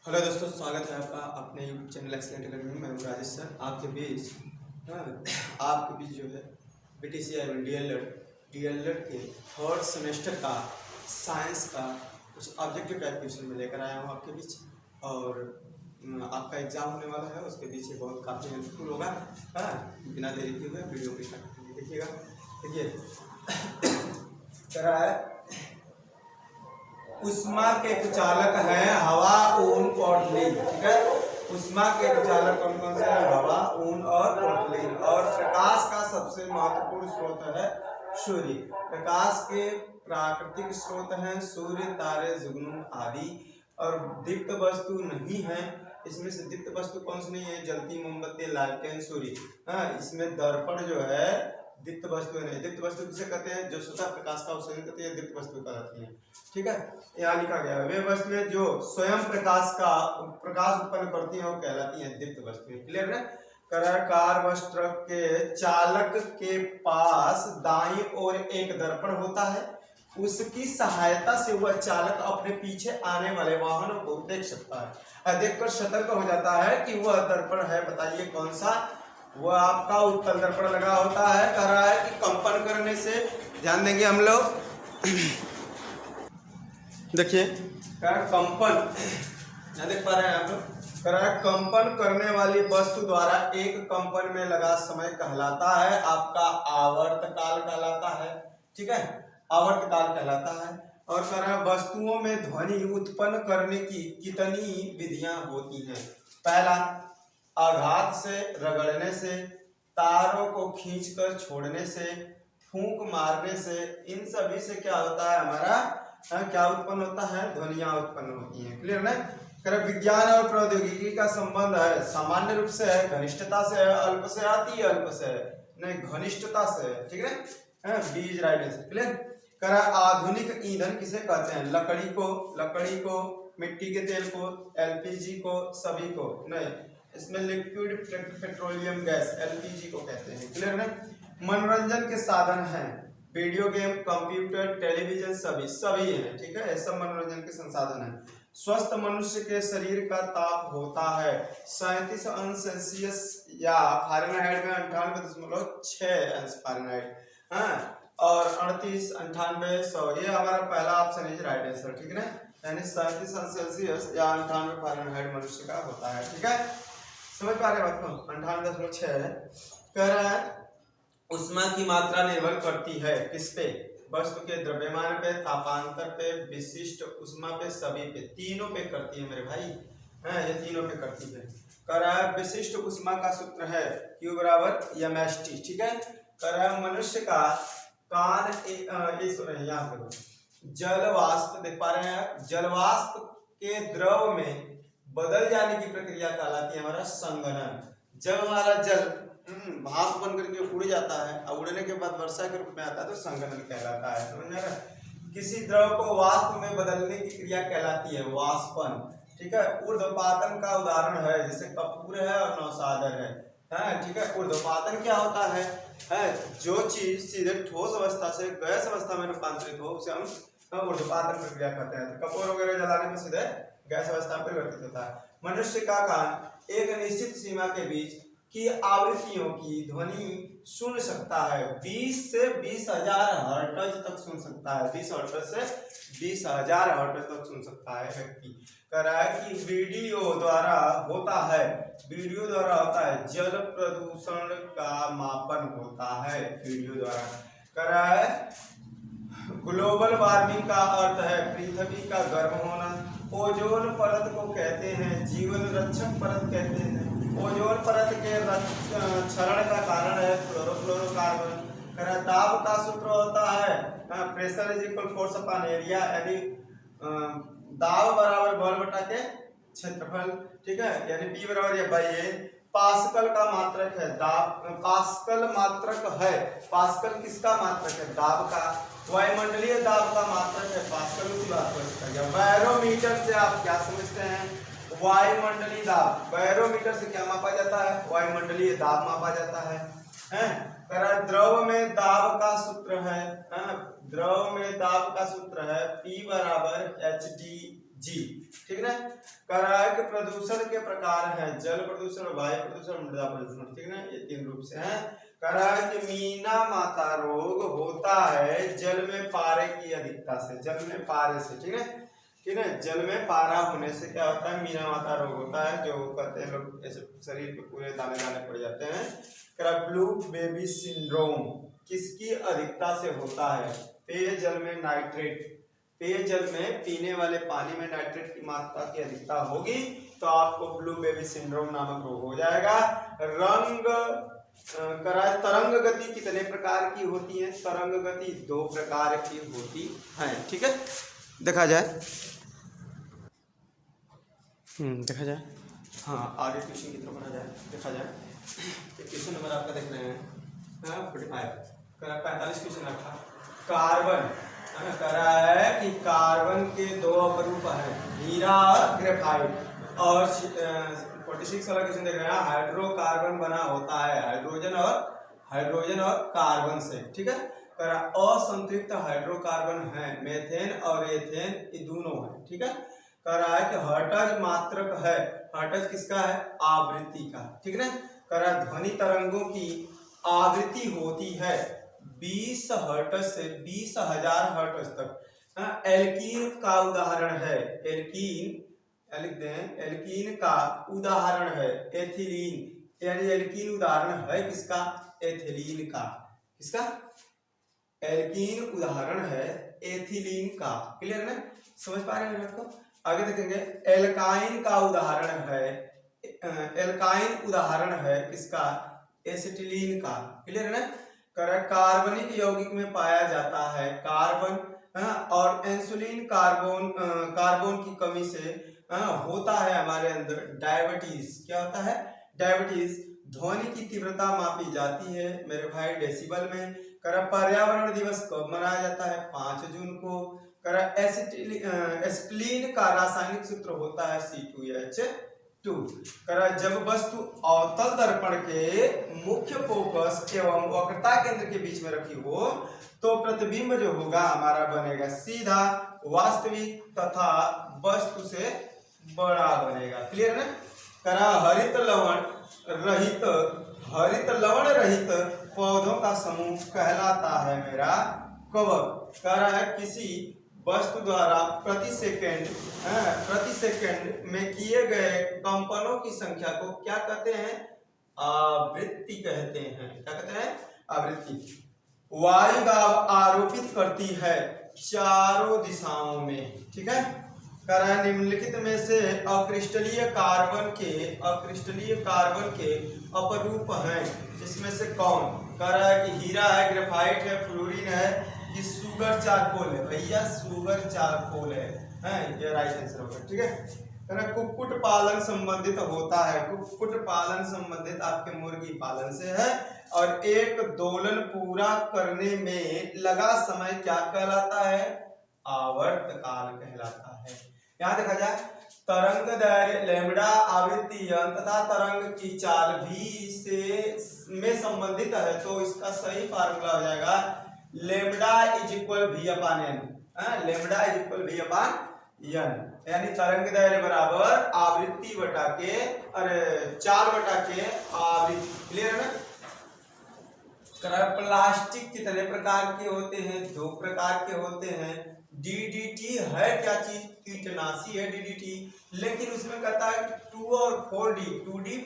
Hello दोस्तों, स्वागत है आपका अपने यूट्यूब चैनल एक्सीलेंट एकेडमी में। मैं हूं राजेश सर, आपके बीच जो है BTC डीएलएड के थर्ड सेमेस्टर का साइंस का कुछ ऑब्जेक्टिव टाइप क्वेश्चन में लेकर आया हूं आपके बीच। और आपका एग्जाम होने वाला है, उसके बीच ये बहुत काफ़ी हेल्पफुल होगा। बिना देरी किए हुए वीडियो को स्टार्ट करके देखिएगा। देखिए करा है, उष्मा के कुचालक हैं हवा, ऊन और पोर्टलिन। ठीक है, उष्मा के कुचालक कौन कौन से हैं? हवा, ऊन और पोर्टलिन। और प्रकाश का सबसे महत्वपूर्ण स्रोत है सूर्य। प्रकाश के प्राकृतिक स्रोत हैं सूर्य, तारे, जुगनू आदि। और दीप्त वस्तु नहीं है इसमें से। दीप्त वस्तु कौन सी नहीं है? जलती मोमबत्ती, लालटेन, सूर्य। इसमें दर्पण जो है दीप्त वस्तु नहीं। दीप्त वस्तु किसे कहते हैं? जो स्वतः प्रकाश का उत्सर्जन करती है, दीप्त वस्तु कहलाती है। ठीक है, यहाँ लिखा गया है वे वस्तुएं जो स्वयं प्रकाश उत्पन्न करती हैं वो कहलाती हैं दीप्त वस्तुएं। क्लियर है? कार बस ट्रक के चालक के पास दाईं ओर एक दर्पण होता है। उसकी सहायता से वह चालक अपने पीछे आने वाले वाहनों को देख सकता है। देखकर सतर्क हो जाता है कि वह दर्पण है। बताइए कौन सा? वह आपका उत्तल दर्पण लगा होता है। कह रहा है कि कंपन करने से, ध्यान देंगे हम लोग। देखिए कंपन, यहाँ देख पा रहे हैं आप लोग। कह रहा है कंपन करने वाली वस्तु द्वारा एक कंपन में लगा समय कहलाता है आपका आवर्तकाल कहलाता है। ठीक है, आवर्तकाल कहलाता है। और कह रहा है वस्तुओं में ध्वनि उत्पन्न करने की कितनी विधियां होती हैं? पहला, आघात से, रगड़ने से, तारों को खींचकर छोड़ने से, फूंक मारने से। इन सभी से क्या होता है? हमारा क्या उत्पन्न होता है? ध्वनियां उत्पन्न होती हैं। क्लियर ना? विज्ञान और प्रौद्योगिकी का संबंध है, सामान्य रूप से है, घनिष्ठता से है, अल्प से आती है, अल्प से है नहीं, घनिष्ठता से है। ठीक है, बीज राइट आंसर। क्लियर? करा आधुनिक ईंधन किसे कहते हैं? लकड़ी को, मिट्टी के तेल को, एलपीजी को, सभी को नहीं, इसमें लिक्विड पेट्रोलियम गैस एलपीजी को कहते हैं। क्लियर है? मनोरंजन के साधन हैं वीडियो गेम, कंप्यूटर, टेलीविजन, सभी है। ठीक है, सब मनोरंजन के संसाधन है। स्वस्थ मनुष्य के शरीर का ताप होता है 37 अंश सेल्सियस या फ़ारेनहाइट में 98.6 अंश फ़ारेनहाइट। और 38, 98, 100। ये हमारा पहला ऑप्शन है राइट आंसर। ठीक है ना, यानी 37 अंश सेल्सियस या 98 फ़ारेनहाइट मनुष्य का होता है। ठीक है, समझ पा रहे बात को? 98.6 है। कह रहा है उष्मा की मात्रा निर्भर करती है किस पे? वस्तु के द्रव्यमान पे, तापांतर पे, विशिष्ट उष्मा पे, सभी पे। तीनों पे करती है मेरे भाई। ये तीनों पे करती है। कह रहा है विशिष्ट उष्मा का सूत्र है Q बराबर mST। ठीक है, कह रहा है मनुष्य का कान यहाँ पे जल वाष्प देख पा रहे हैं। जल वाष्प के द्रव में बदल जाने की प्रक्रिया कहलाती है हमारा संघनन। जब हमारा जल भाप बन करके उड़ जाता है और उड़ने के बाद वर्षा के रूप में आता है तो संघनन कहलाता है। समझ में आ रहा है? किसी द्रव को वाष्प में बदलने की क्रिया कहलाती है वाष्पन। ठीक है, ऊर्ध्वपातन का उदाहरण है जैसे कपूर है और नौसादर है। ठीक है, ऊर्ध्वपातन क्या होता है? जो चीज सीधे ठोस अवस्था से गैस अवस्था में रूपांतरित हो उसे हम ऊर्ध्वपातन प्रक्रिया कहते हैं। तो कपूर वगैरह जलाने में सीधे गैस अवस्था में परिवर्तित होता है। मनुष्य का कान एक निश्चित सीमा के बीच की आवृत्तियों की ध्वनि सुन सकता है। 20 से 20,000 हर्ट्ज तक सुन सकता है। 20 हर्ट्ज से 20,000 हर्ट्ज तक सुन सकता है व्यक्ति। कह रहा है कि वीडियो द्वारा होता है जल प्रदूषण का मापन होता है वीडियो द्वारा। कह रहा है ग्लोबल वार्मिंग का अर्थ है पृथ्वी का गर्म होना। ओजोन परत को कहते हैं जीवन रक्षक परत कहते हैं। ओजोन परत के क्षरण का कारण है क्लोरोफ्लोरोकार्बन। दाब का सूत्र होता है pressure is equal force upon area, यानी दाब बराबर बल बटा के क्षेत्रफल। ठीक है, यानी P बराबर या बाई ए। पास्कल का मात्रक है दाब। पास्कल मात्रक है। पास्कल किसका मात्रक है? दाब का। वायुमंडलीय दाब का मात्रक है पास्कल। उसी बात को बैरोमीटर से आप क्या समझते हैं? वायुमंडलीय दाब। बैरोमीटर से क्या मापा जाता है? वायुमंडलीय दाब मापा जाता है। द्रव में दाब का सूत्र है, द्रव में दाब का सूत्र है P बराबर HDG। ठीक ना। कह रहा है कि प्रदूषण के प्रकार हैं जल प्रदूषण, वायु प्रदूषण, मृदा प्रदूषण, ठीक ना, ये 3 रूप से हैं। कह रहा है कि मीना माता रोग होता है जल में पारे की अधिकता से, जल में पारे से, ठीक है, ठीक है, जल में पारा होने से क्या होता है, मीना माता रोग होता है, जो कहते हैं लोग ऐसे शरीर पे पूरे दाने दाने पड़ जाते हैं। कह रहा ब्लू बेबी सिंड्रोम किसकी अधिकता से होता है, पेयजल में नाइट्रेट, पेयजल में पीने वाले पानी में नाइट्रेट की मात्रा की अधिकता होगी तो आपको ब्लू बेबी सिंड्रोम नामक रोग हो जाएगा। रंग कराए तरंग गति कितने प्रकार की होती है, तरंग गति 2 प्रकार की होती है, ठीक है। देखा जाए देखा जाए, हाँ आगे क्वेश्चन की तरफ बढ़ा जाए, देखा जाए क्वेश्चन नंबर आपका देख रहे हैं 45 क्वेश्चन रखा। कार्बन कह रहा है कि कार्बन के 2 अपरूप हैं, हीरा और ग्रेफाइट, और 46 वाला क्वेश्चन देख रहे हैं, हाइड्रोकार्बन बना होता है हाइड्रोजन और कार्बन से, ठीक है। कह रहा असंतृप्त हाइड्रोकार्बन है, मेथेन और एथेन, ये दोनों है, ठीक है। कह रहा है कि हर्ट्ज मात्रक है, हर्ट्ज किसका है, आवृत्ति का, ठीक है। कह रहा है ध्वनि तरंगों की आवृत्ति होती है 20 हर्ट्ज से 20,000 हर्ट्ज तक। एल्कीन का उदाहरण है, एल्कीन लिख दें, एल्कीन का उदाहरण है एथिलीन, यानी एल्कीन उदाहरण है किसका, एथिलीन का, किसका, एल्कीन उदाहरण है एथिलीन का, क्लियर है ना, समझ पा रहे हैं आपको। आगे देखेंगे, एल्काइन का उदाहरण है, एल्काइन उदाहरण है किसका, एसिटिलीन का, क्लियर है ना। कार्बनिक यौगिक में पाया जाता है कार्बन, और इंसुलिन कार्बन की कमी से होता है हमारे अंदर डायबिटीज, क्या होता है, डायबिटीज। ध्वनि की तीव्रता मापी जाती है मेरे भाई डेसिबल में। पर्यावरण दिवस कब मनाया जाता है, 5 जून को। एसिटिलीन का रासायनिक सूत्र होता है C2H2। जब वस्तु अवतल दर्पण के मुख्य फोकस एवं वक्रता केंद्र के बीच में रखी हो तो प्रतिबिंब जो होगा हमारा बनेगा सीधा, वास्तविक तथा वस्तु से बड़ा बनेगा, क्लियर है ना। हरित लवण रहित पौधों का समूह कहलाता है मेरा कवक। कह रहा है किसी वस्तु द्वारा प्रति सेकंड में किए गए कंपनों की संख्या को क्या कहते हैं, आवृत्ति कहते हैं, क्या कहते हैं, आवृत्ति। वायु दाब आरोपित करती है चारों दिशाओं में, ठीक है। कह रहा है निम्नलिखित में से अक्रिस्टलीय कार्बन के अपरूप हैं, इसमें से कौन। कह रहा है कि हीरा है, ग्रेफाइट है, फ्लोरीन है, कि सुगर चारकोल है, भैया सुगर चारकोल है, ये राइट आंसर होगा, ठीक है। कुक्कुट पालन संबंधित होता है, कुक्कुट पालन संबंधित आपके मुर्गी पालन से है, और एक दोलन पूरा करने में लगा समय क्या कहलाता है, आवर्त काल कहलाता है। यहाँ देखा जाए तरंग दैर्घ्य लैम्ब्डा आवृत्ति तथा तरंग की चाल भी से में संबंधित है, तो इसका सही फार्मूला हो जाएगा lambda is equal V upon n, lambda is equal V upon n, यानी तरंग दैर्घ्य बराबर आवृत्ति बटा के चाल बटा के आवृत्ति, क्लियर है ना। प्लास्टिक कितने प्रकार के होते हैं, 2 प्रकार के होते हैं। DDT है क्या चीज, कीटनाशी है DDT, लेकिन उसमें कहता है 2 और 4D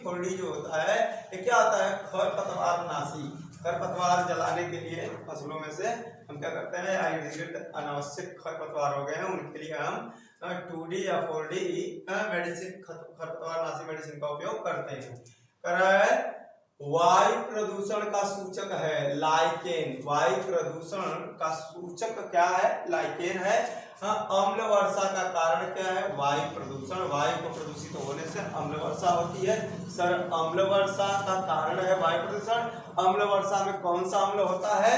4D जो होता है ये क्या होता है, खरपतवार नाशी, खरपतवार जलाने के लिए फसलों में से हम क्या करते हैं, अनावश्यक खरपतवार हो गए हैं उनके लिए हम 2D या 4D मेडिसिन, खरपतवार नाशी मेडिसिन का उपयोग करते हैं। कर वायु प्रदूषण का सूचक है लाइकेन, वायु प्रदूषण का सूचक क्या है, लाइकेन है। अम्ल वर्षा का कारण क्या है, वायु प्रदूषण, वायु को प्रदूषित होने से अम्ल वर्षा होती है। सर अम्ल वर्षा का कारण है वायु प्रदूषण। अम्ल वर्षा में कौन सा अम्ल होता है,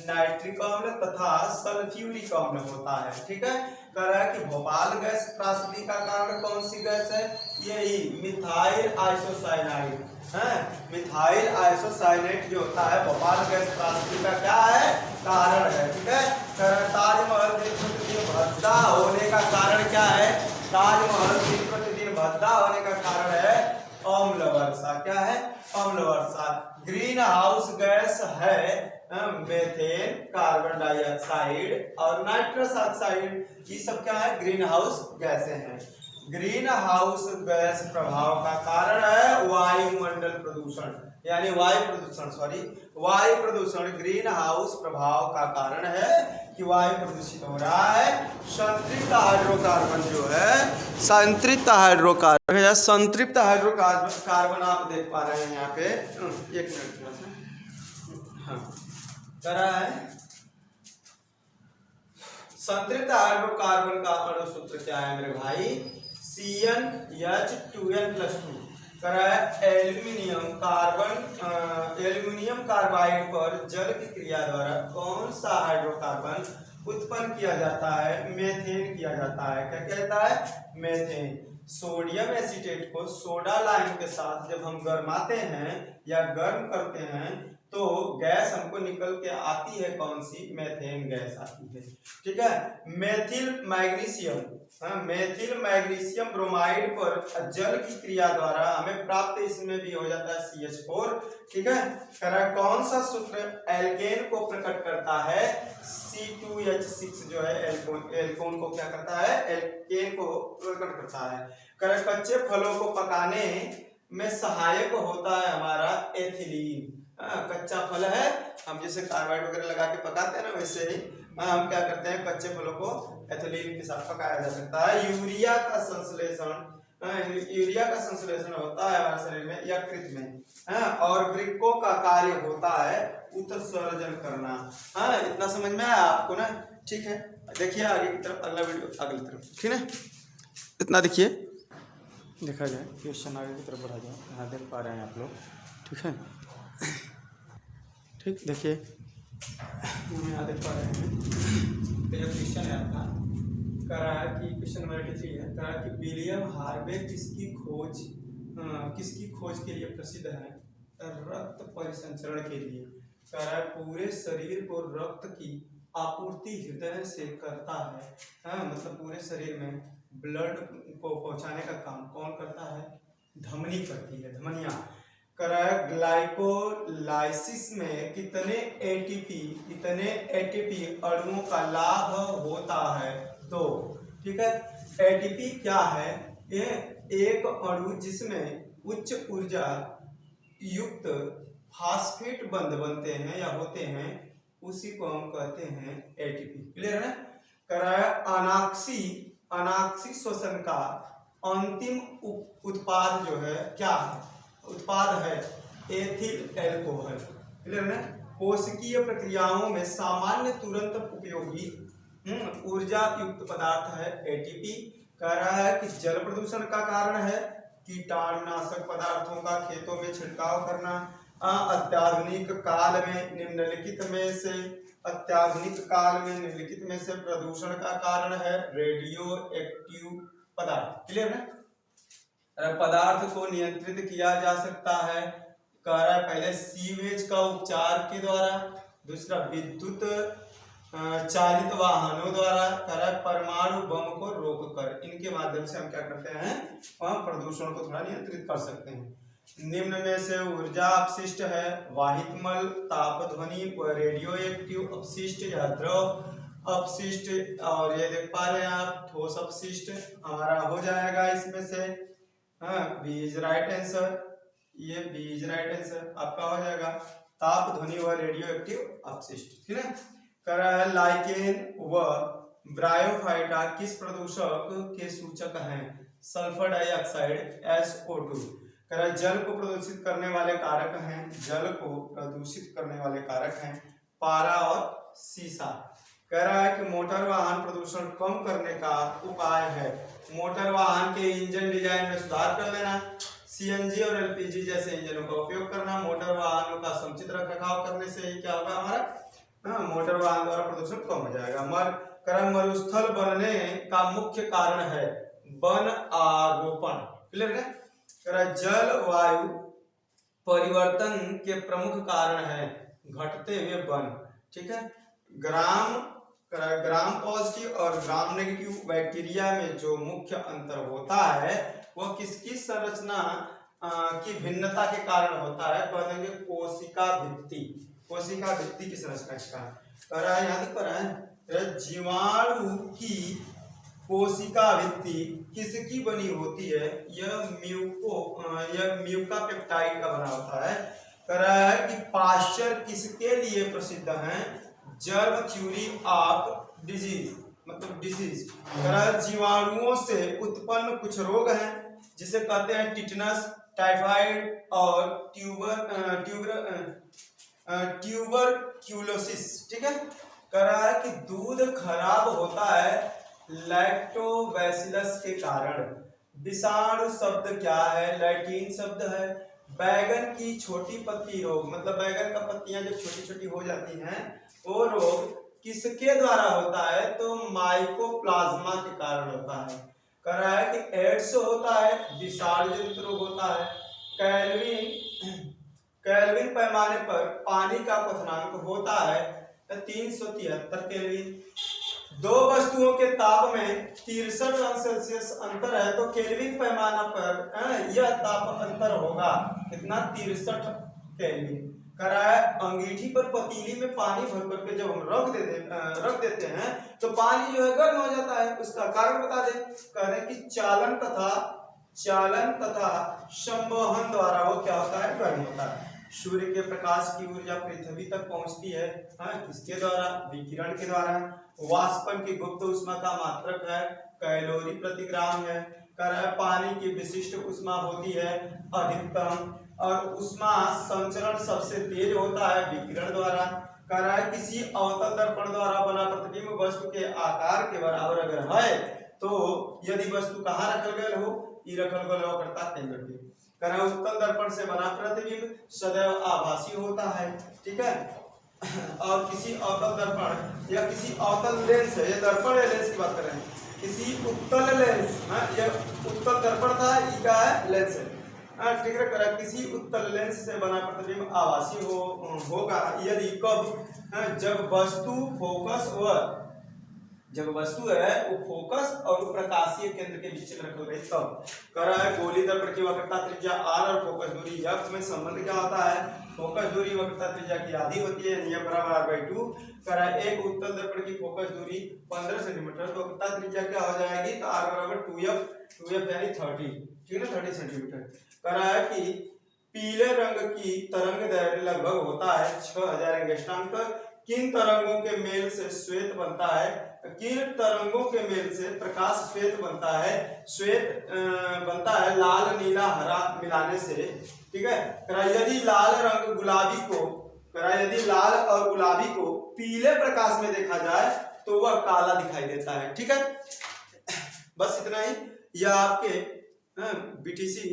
नाइट्रिक अम्ल तथा सल्फ्यूरिक अम्ल होता है, ठीक है। कह रहा है कि भोपाल गैस त्रासदी का कारण कौन सी गैस है, यही मिथाइल आइसोसाइनाइड है, मिथाइल आइसोसाइनेट जो होता है भोपाल गैस त्रासदी का क्या है, कारण है, ठीक है। ताजमहल देखने के लिए भद्दा होने का कारण क्या है, ताजमहल क्या है, अम्ल वर्षा। ग्रीन हाउस गैस है मेथेन, कार्बन डाइऑक्साइड और नाइट्रस ऑक्साइड, ये सब क्या है, ग्रीन हाउस गैसें हैं। ग्रीन हाउस गैस प्रभाव का कारण है वायुमंडल प्रदूषण, यानी वायु प्रदूषण ग्रीन हाउस प्रभाव का कारण है कि वायु प्रदूषित हो रहा है। संतृप्त हाइड्रोकार्बन जो है, संतृप्त हाइड्रोकार्बन या संतृप्त हाइड्रोकार्बन आप देख पा रहे हैं यहाँ पे, एक मिनट थोड़ा सा, हाँ करा है। संतृप्त हाइड्रोकार्बन का अणु सूत्र क्या है मेरे भाई, CnH2n+2 करा है। एल्यूमिनियम कार्बाइड पर जल की क्रिया द्वारा कौन सा हाइड्रोकार्बन उत्पन्न किया जाता है, मेथेन किया जाता है। क्या कहता है, मेथेन। सोडियम एसीटेट को सोडा लाइम के साथ जब हम गर्माते हैं या गर्म करते हैं तो गैस हमको निकल के आती है, कौन सी, मेथेन गैस आती है। ठीक है। मेथिल मैग्नीशियम ब्रोमाइड पर जल की क्रिया द्वारा हमें प्राप्त, इसमें भी हो जाता है CH4। ठीक है। कौन सा सूत्र एल्केन को प्रकट करता है, C2H6 जो है एल्कोन को क्या करता है, एल्केन को प्रकट करता है। कच्चे फलों को पकाने में सहायक होता है हमारा एथिलीन। कच्चा फल है, हम जैसे कार्बाइड वगैरह लगा के पकाते हैं ना, वैसे ही हम क्या करते हैं, कच्चे फलों को एथिलीन के साथ पकाया जा सकता है। यूरिया का संश्लेषण होता है हमारे शरीर में यकृत में, और वृक्कों का कार्य होता है उत्सर्जन करना। इतना समझ में आया आपको ना। ठीक है, देखिए आगे की तरफ, अगला वीडियो अगली तरफ, ठीक है। इतना देखिए, देखा जाए क्वेश्चन आगे की तरफ बढ़ा जाए, यहाँ देख पा रहे हैं आप लोग। ठीक है, ठीक, देखिए यहाँ देख पा रहे हैं, तो जो क्वेश्चन है आपका, कह रहा है कि क्वेश्चन नंबर 83 है, कह रहा है कि विलियम हार्वे किसकी खोज के लिए प्रसिद्ध है, रक्त परिसंचरण के लिए। कह रहा है पूरे शरीर को रक्त की आपूर्ति हृदय से करता है, मतलब पूरे शरीर में ब्लड को पहुंचाने का काम कौन करता है, धमनी करती है, धमनियां। ग्लाइकोलाइसिस में कितने एटीपी अणुओं का लाभ होता है, 2। ठीक है। एटीपी क्या है, ये एक अणु जिसमें उच्च ऊर्जा युक्त फास्फेट बंध बनते हैं या होते हैं, उसी को हम कहते हैं एटीपी। क्लियर है। अनाक्सी श्वसन का अंतिम उत्पाद जो है क्या है, उत्पाद है एथिल एल्कोहल। क्लियर है। कोशिकीय प्रक्रियाओं में सामान्य तुरंत उपयोगी ऊर्जा युक्त पदार्थ है एटीपी। कह रहा है कि जल प्रदूषण का कारण है कीटाणुनाशक पदार्थों का खेतों में छिड़काव करना। अत्याधुनिक काल में निम्नलिखित में से प्रदूषण का कारण है रेडियो एक्टिव पदार्थ। क्लियर है। पदार्थ को नियंत्रित किया जा सकता है, कह रहा है पहले सीवेज का उपचार के द्वारा, दूसरा विद्युत चालित वाहनों द्वारा, कह रहा है परमाणु बम को रोककर, इनके माध्यम से हम क्या करते हैं, प्रदूषण को थोड़ा नियंत्रित कर सकते हैं। निम्न में से ऊर्जा अपशिष्ट है वाहितमल, ताप ध्वनि व रेडियो एक्टिव अपशिष्ट या द्रव अपशिष्ट, और ये देख पा रहे हैं आप ठोस अपशिष्ट हमारा हो जाएगा इसमें से। बी इज राइट आंसर, ये बी इज राइट आंसर आपका हो जाएगा, ताप ध्वनि व रेडियो एक्टिव अपशिष्ट। ठीक है। कह रहा है लाइकेन व ब्रायोफाइटा किस प्रदूषक के सूचक हैं, सल्फर डाइऑक्साइड SO2। कह रहा है जल को प्रदूषित करने वाले कारक हैं, पारा और सीसा। कह रहा है कि मोटर वाहन प्रदूषण कम करने का उपाय है, मोटर वाहन के इंजन डिजाइन में सुधार कर लेना, CNG और LPG जैसे इंजनों का उपयोग करना, मोटर वाहनों का समुचित रखरखाव करने से ही क्या होगा हमारा मोटर वाहन द्वारा प्रदूषण कम हो जाएगा। मरुस्थल बनने का मुख्य कारण है वन आरोपण। क्लियर है। जलवायु परिवर्तन के प्रमुख कारण है घटते हुए वन। ठीक है। ग्राम पॉजिटिव और ग्राम नेगेटिव बैक्टीरिया में जो मुख्य अंतर होता है वह किसकी संरचना की भिन्नता के कारण होता है, कह देंगे कोशिका भित्ति। कोशिका भित्ति की संरचना इसका कह रहा है, याद कर रहा है, जीवाणु की कोशिका भित्ति किसकी बनी होती है? यह म्यूका पेप्टाइड का बना होता है। कह रहा है कि पाश्चर किसके लिए प्रसिद्ध है? जर्म थ्योरी ऑफ डिजीज, मतलब डिसीज। कह रहा है जीवाणुओं से उत्पन्न कुछ रोग हैं जिसे कहते हैं टिटनस, टाइफाइड और ट्यूबरक्यूलोसिस। ठीक है। कह रहा है कि दूध खराब होता है लैक्टोबैसिलस के कारण। विषाणु शब्द क्या है? लैटिन शब्द है। बैगन की छोटी पत्ती रोग, मतलब बैगन का पत्तियां जब छोटी छोटी हो जाती हैं, वो रोग किसके द्वारा होता है? तो माइकोप्लाज्मा के कारण होता है। कह रहा है कि एड्स होता है, विषाणु जनित रोग होता है। केल्विन पैमाने पर पानी का क्वथनांक होता है 373 केल्विन। दो वस्तुओं के ताप में 63 अंश सेल्सियस अंतर है, तो केल्विन पैमाना पर यह ताप अंतर होगा कितना? 63 केल्विन। कह रहा है अंगीठी पर पतीली में पानी भर कर के जब हम रख देते हैं तो पानी जो है गर्म हो जाता है। उसका कारण बता दें। कह रहे हैं कि चालन तथा संवहन द्वारा वो क्या होता है? गर्म होता है। सूर्य के प्रकाश की ऊर्जा पृथ्वी तक पहुंचती है किसके द्वारा? विकिरण के द्वारा। वाष्पन की गुप्त ऊष्मा का मात्रक है कैलोरी प्रति ग्राम है। कह रहा है पानी की विशिष्ट ऊष्मा होती है अधिकतम, और ऊष्मा संचरण सबसे तेज होता है विकिरण द्वारा। कह रहा है किसी अवतल दर्पण द्वारा बना प्रतिबिंब वस्तु के आकार के बराबर अगर है तो यदि वस्तु कहाँ रखल गए हो? ये रखल गए हो करता केंद्र पे। कह रहा है उत्तल दर्पण से बना प्रतिबिंब सदैव आभासी होता है। ठीक है। और किसी अवतल दर्पण या किसी अवतल लेंस है, ये दर्पण या लेंस की बात कर रहे हैं, किसी उत्तल लेंस, ये उत्तल दर्पण था, ये क्या है? लेंस है। ठीक है। किसी उत्तल लेंस से बना प्रतिबिंब आभासी होगा यदि कब? जब वस्तु है वो फोकस और प्रकाशीय केंद्र के बीच में रखी गई तब। कह रहा है गोली दर्पण की वक्रता त्रिज्या r और फोकस दूरी f में संबंध क्या होता है? फोकस दूरी वक्रता त्रिज्या की आधी होती है, नियम बराबर r/2। कह रहा है एक उत्तल दर्पण की फोकस दूरी 15 सेंटीमीटर, तो वक्रता त्रिज्या क्या हो जाएगी? तो r बराबर 2f यानी 30, ठीक है ना, 30 सेंटीमीटर। कह रहा है कि पीले रंग की तरंग दैर्घ्य लगभग होता है 6000 एंगस्ट्रॉम तक। किन तरंगों के मेल से श्वेत बनता है? किन तरंगों के मेल से प्रकाश श्वेत बनता है? श्वेत बनता है लाल नीला हरा मिलाने से। ठीक है। यदि लाल रंग गुलाबी को, यदि लाल और गुलाबी को पीले प्रकाश में देखा जाए तो वह काला दिखाई देता है। ठीक है। बस इतना ही। यह आपके बीटीसी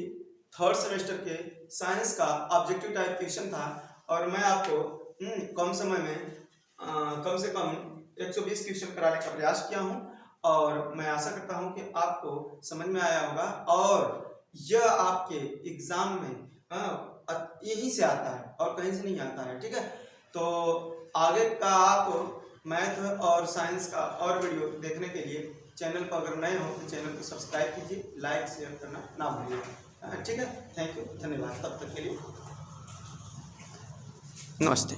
3rd सेमेस्टर के साइंस का ऑब्जेक्टिव टाइप क्वेश्चन था, और मैं आपको कम समय में कम से कम 120 क्वेश्चन कराने का प्रयास किया हूं, और मैं आशा करता हूं कि आपको समझ में आया होगा, और यह आपके एग्जाम में यही से आता है और कहीं से नहीं आता है। ठीक है। तो आगे का आप मैथ और साइंस का और वीडियो देखने के लिए चैनल पर अगर नए हो तो चैनल को सब्सक्राइब कीजिए, लाइक शेयर करना ना भूलिए। ठीक है। थैंक यू, धन्यवाद। तब तक के लिए नमस्ते।